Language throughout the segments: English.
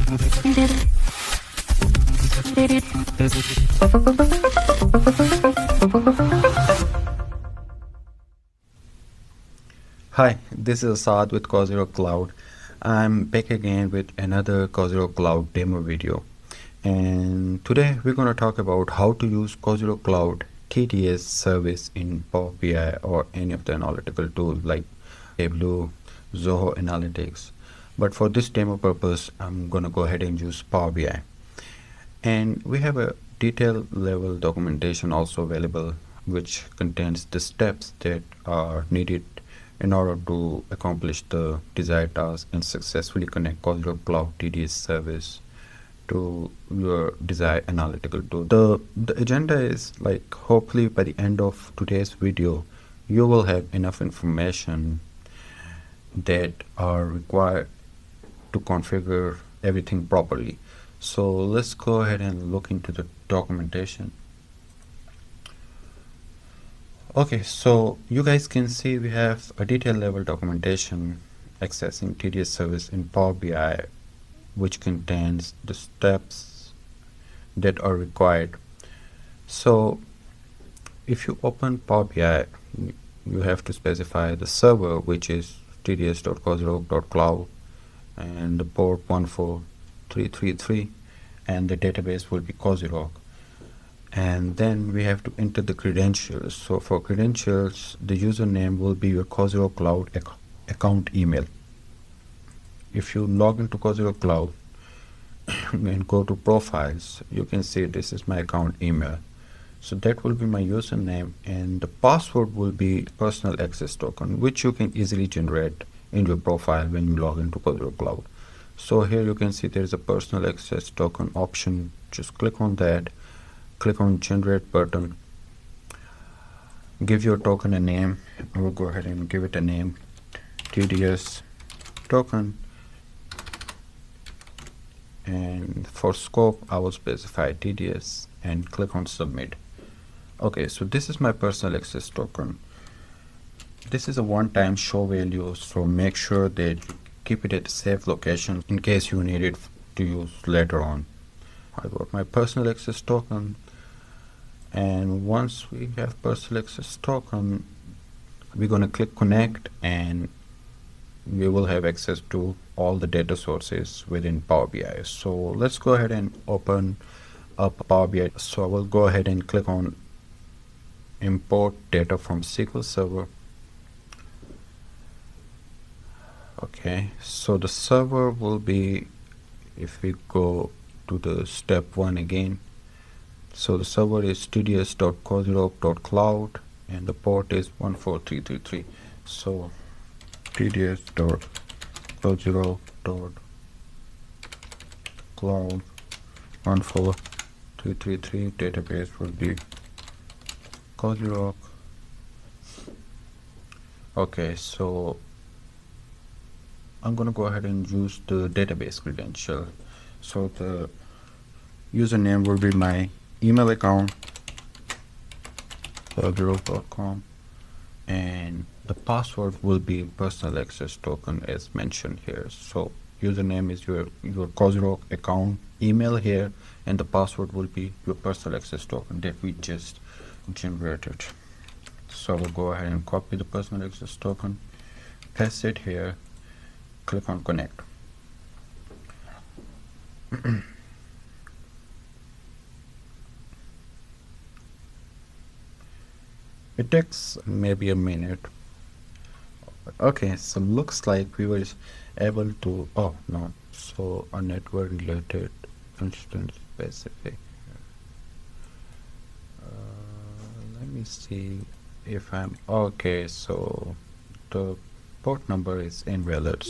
Hi, this is Asad with COZYROC Cloud. I'm back again with another COZYROC Cloud demo video. And today we're going to talk about how to use COZYROC Cloud TDS service in Power BI or any of the analytical tools like Tableau, Zoho Analytics. But for this demo purpose, I'm going to go ahead and use Power BI. And we have a detailed level documentation also available, which contains the steps that are needed in order to accomplish the desired task and successfully connect COZYROC Cloud TDS service to your desired analytical tool. The agenda is like, hopefully by the end of today's video, you will have enough information that are required to configure everything properly. So let's go ahead and look into the documentation. Okay, so you guys can see we have a detailed level documentation accessing TDS service in Power BI, which contains the steps that are required. So if you open Power BI, you have to specify the server, which is tds.cozyroc.cloud, and the port 14333, and the database will be COZYROC. And then we have to enter the credentials. So for credentials, the username will be your COZYROC Cloud account email. If you log into COZYROC Cloud and go to profiles, you can see this is my account email. So that will be my username, and the password will be personal access token, which you can easily generate in your profile when you log into COZYROC Cloud. So here you can see there is a personal access token option. Just click on that. Click on generate button, give your token a name. I will go ahead and give it a name, TDS token, and for scope I will specify TDS and click on submit. Okay, so this is my personal access token. This is a one-time show value, so make sure that you keep it at a safe location in case you need it to use later on. I got my personal access token, and once we have personal access token, we're going to click connect, and we will have access to all the data sources within Power BI. So let's go ahead and open up Power BI. So I will go ahead and click on import data from SQL Server. Okay, so the server will be, if we go to the step 1 again, so the server is tds.cozyroc.cloud and the port is 14333. So tds.cozyroc.cloud 14333, database will be COZYROC. Okay, so I'm going to go ahead and use the database credential. So the username will be my email account, cozyroc.com, and the password will be personal access token as mentioned here. So username is your COZYROC account email here, and the password will be your personal access token that we just generated. So we'll go ahead and copy the personal access token, paste it here, click on connect. It takes maybe a minute. Okay, so looks like we were able to, oh no, so a network related instance specific. Let me see if I'm okay. So the port number is invalid.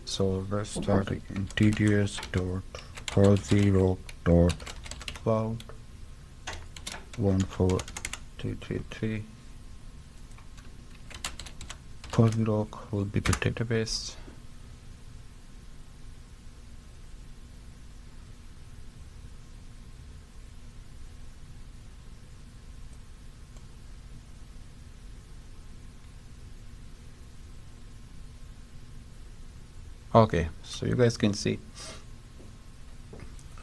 So let's start again. tds.cozyroc.cloud 14333. COZYROC will be the database. Okay, so you guys can see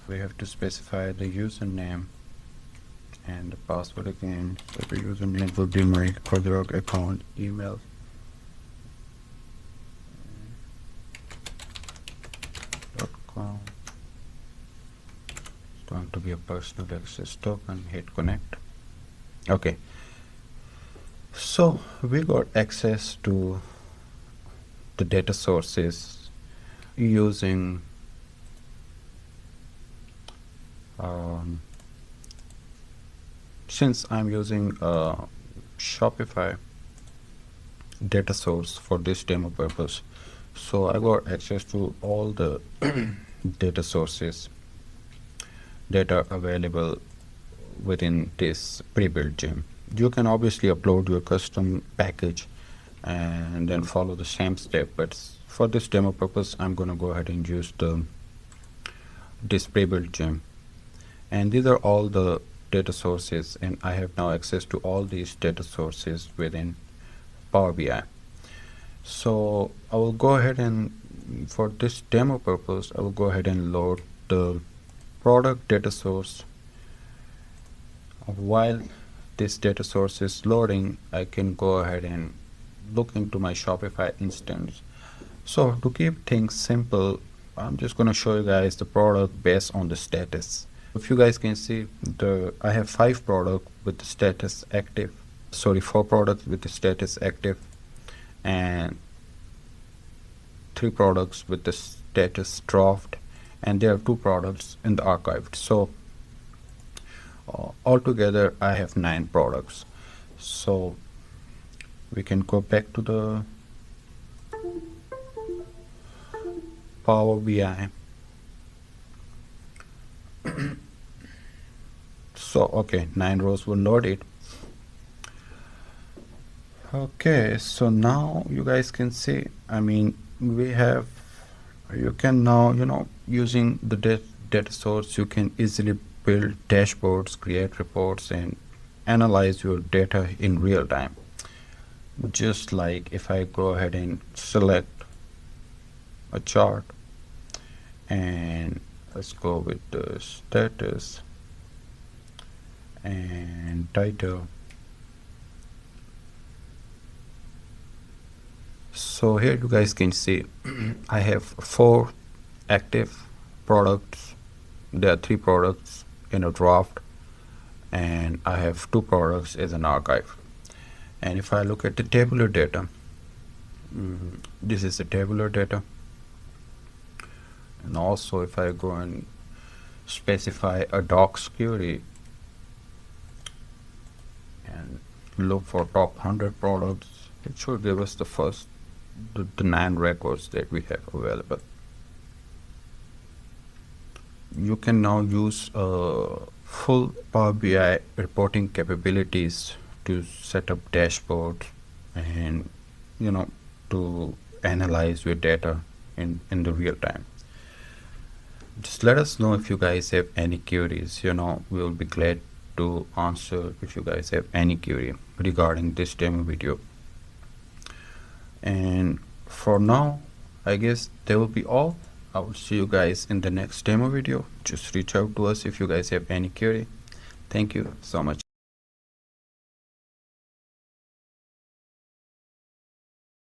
we have to specify the username and the password again. So the username will be my COZYROC account email. .com. It's going to be a personal access token. Hit connect. Okay, so we got access to the data sources using since I'm using Shopify data source for this demo purpose, so I got access to all the data sources that are available within this pre-built gem. You can obviously upload your custom package and then follow the same step, but for this demo purpose I'm gonna go ahead and use this pre-built gem. And these are all the data sources, and I have now access to all these data sources within Power BI. So I will go ahead and, for this demo purpose, I will go ahead and load the product data source. While this data source is loading, I can go ahead and look into my Shopify instance. So to keep things simple, I'm just going to show you guys the product based on the status. If you guys can see, I have 5 products with the status active. Sorry, 4 products with the status active and 3 products with the status dropped, and there are 2 products in the archived. So altogether I have 9 products. So we can go back to the Power BI. So okay, 9 rows were loaded. Okay, so now you guys can see, I mean, we have, you can now, using the data source, you can easily build dashboards, create reports, and analyze your data in real time. Just like if I go ahead and select a chart, and let's go with the status and title. So here you guys can see I have 4 active products. There are 3 products in a draft, and I have 2 products as an archive. And if I look at the tabular data, this is the tabular data. And also if I go and specify a docs query and look for top 100 products, it should give us the 9 records that we have available. You can now use full Power BI reporting capabilities to set up dashboards and to analyze your data in the real time. Just let us know if you guys have any queries. We'll be glad to answer if you guys have any query regarding this demo video. And for now, I guess that will be all. I will see you guys in the next demo video. Just reach out to us if you guys have any query. Thank you so much.